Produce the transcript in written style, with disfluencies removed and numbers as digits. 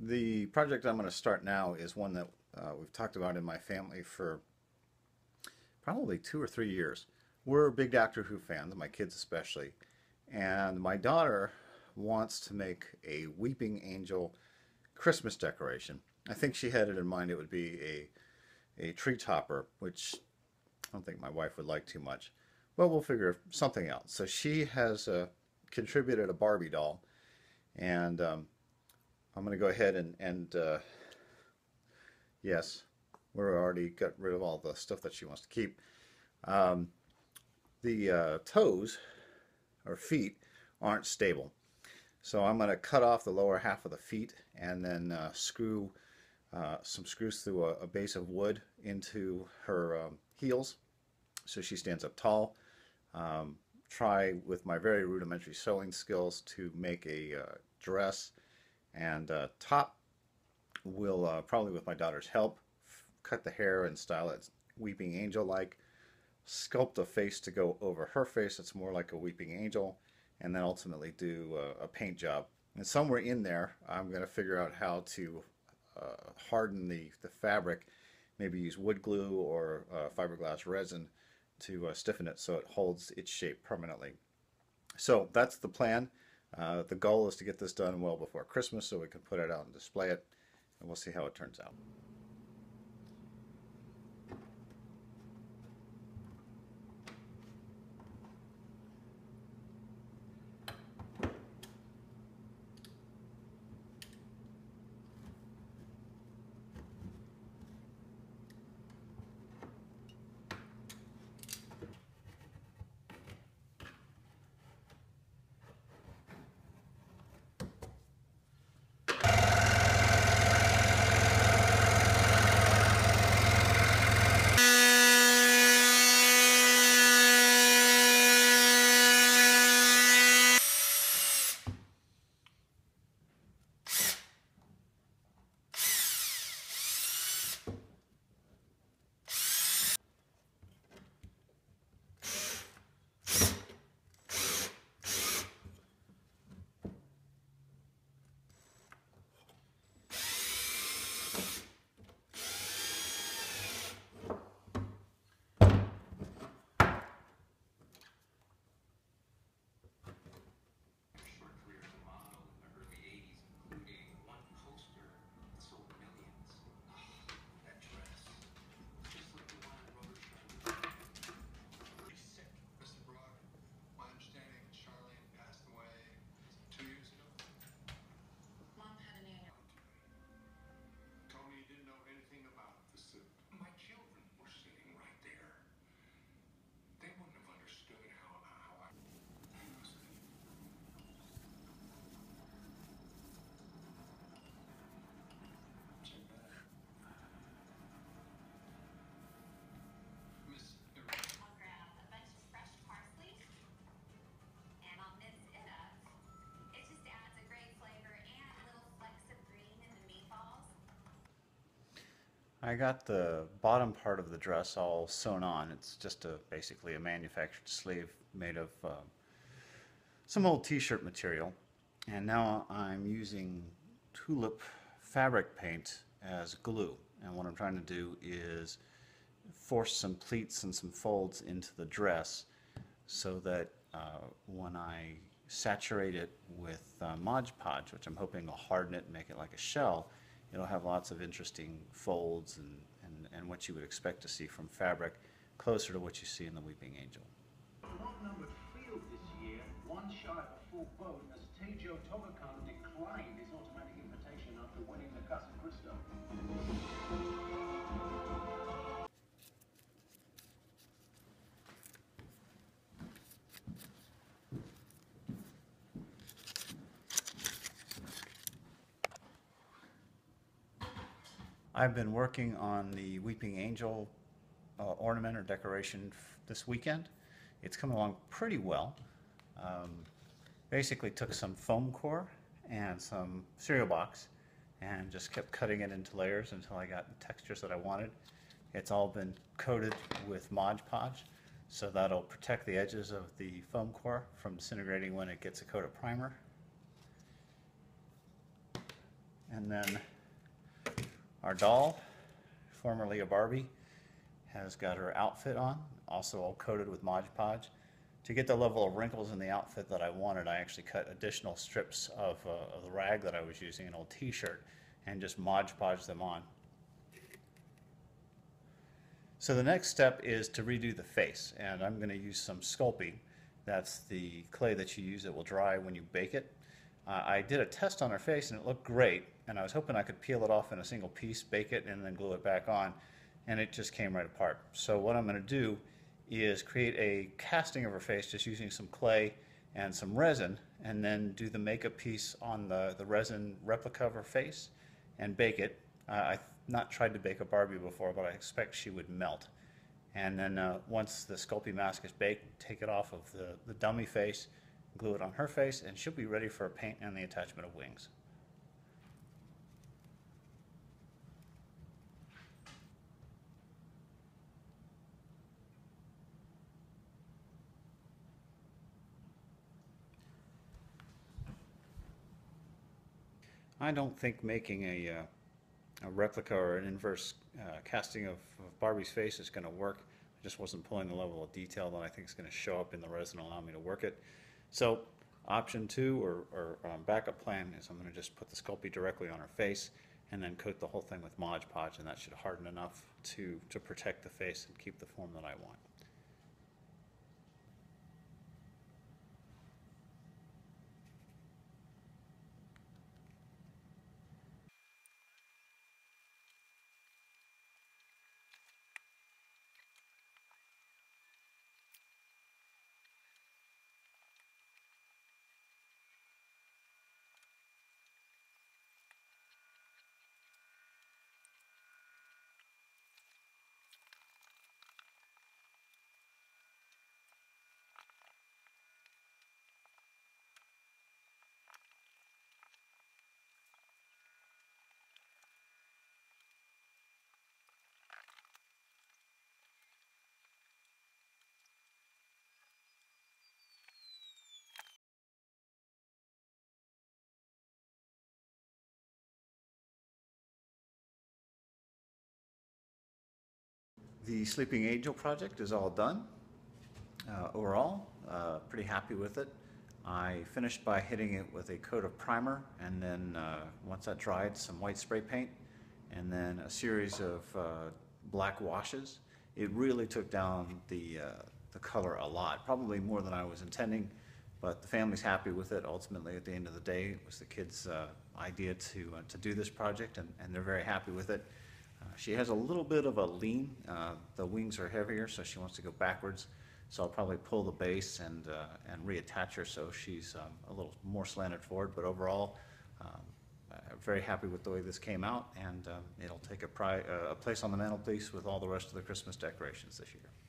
The project I'm going to start now is one that we've talked about in my family for probably 2 or 3 years. We're big Doctor Who fans, my kids especially, and my daughter wants to make a weeping angel Christmas decoration. I think she had it in mind it would be a tree topper, which I don't think my wife would like too much. But we'll figure something out. So she has contributed a Barbie doll, and I'm going to go ahead and yes, we're already got rid of all the stuff that she wants to keep. Um, the toes or feet aren't stable, so I'm going to cut off the lower half of the feet and then screw some screws through a base of wood into her heels so she stands up tall. Try with my very rudimentary sewing skills to make a dress, and top will probably with my daughter's help cut the hair and style it weeping angel like, sculpt a face to go over her face that's more like a weeping angel, and then ultimately do a paint job. And somewhere in there I'm going to figure out how to harden the fabric, maybe use wood glue or fiberglass resin to stiffen it so it holds its shape permanently. So that's the plan. The goal is to get this done well before Christmas so we can put it out and display it, and we'll see how it turns out. I got the bottom part of the dress all sewn on. It's just basically a manufactured sleeve made of some old t-shirt material. And now I'm using tulip fabric paint as glue. And what I'm trying to do is force some pleats and some folds into the dress so that when I saturate it with Mod Podge, which I'm hoping will harden it and make it like a shell, it'll have lots of interesting folds and what you would expect to see from fabric, closer to what you see in the Weeping Angel. Not-numbered field this year, one shy of a full boat, as Tejo Togokan declined his automatic invitation after winning the Casa Cristo. I've been working on the Weeping Angel ornament or decoration this weekend. It's coming along pretty well. Basically took some foam core and some cereal box and just kept cutting it into layers until I got the textures that I wanted. It's all been coated with Mod Podge, so that'll protect the edges of the foam core from disintegrating when it gets a coat of primer. And then our doll, formerly a Barbie, has got her outfit on, also all coated with Mod Podge. To get the level of wrinkles in the outfit that I wanted, I actually cut additional strips of the rag that I was using, an old t-shirt, and just Mod Podge them on. So the next step is to redo the face, and I'm going to use some Sculpey. That's the clay that you use that will dry when you bake it. I did a test on her face and it looked great, and I was hoping I could peel it off in a single piece, bake it, and then glue it back on, and it just came right apart. So what I'm going to do is create a casting of her face just using some clay and some resin, and then do the makeup piece on the resin replica of her face and bake it. I've not tried to bake a Barbie before, but I expect she would melt. And then once the Sculpey mask is baked, take it off of the dummy face, glue it on her face, and she'll be ready for a paint and the attachment of wings. I don't think making a replica or an inverse casting of Barbie's face is going to work. I just wasn't pulling the level of detail that I think is going to show up in the resin and allow me to work it. So option 2 or backup plan is I'm going to just put the Sculpey directly on her face and then coat the whole thing with Mod Podge, and that should harden enough to protect the face and keep the form that I want. The Sleeping Angel project is all done. Overall, pretty happy with it. I finished by hitting it with a coat of primer, and then once that dried, some white spray paint, and then a series of black washes. It really took down the color a lot, probably more than I was intending, but the family's happy with it. Ultimately, at the end of the day, it was the kids' idea to do this project, and they're very happy with it. She has a little bit of a lean. The wings are heavier, so she wants to go backwards. So I'll probably pull the base and reattach her so she's a little more slanted forward. But overall, I'm very happy with the way this came out, and it'll take a place on the mantelpiece with all the rest of the Christmas decorations this year.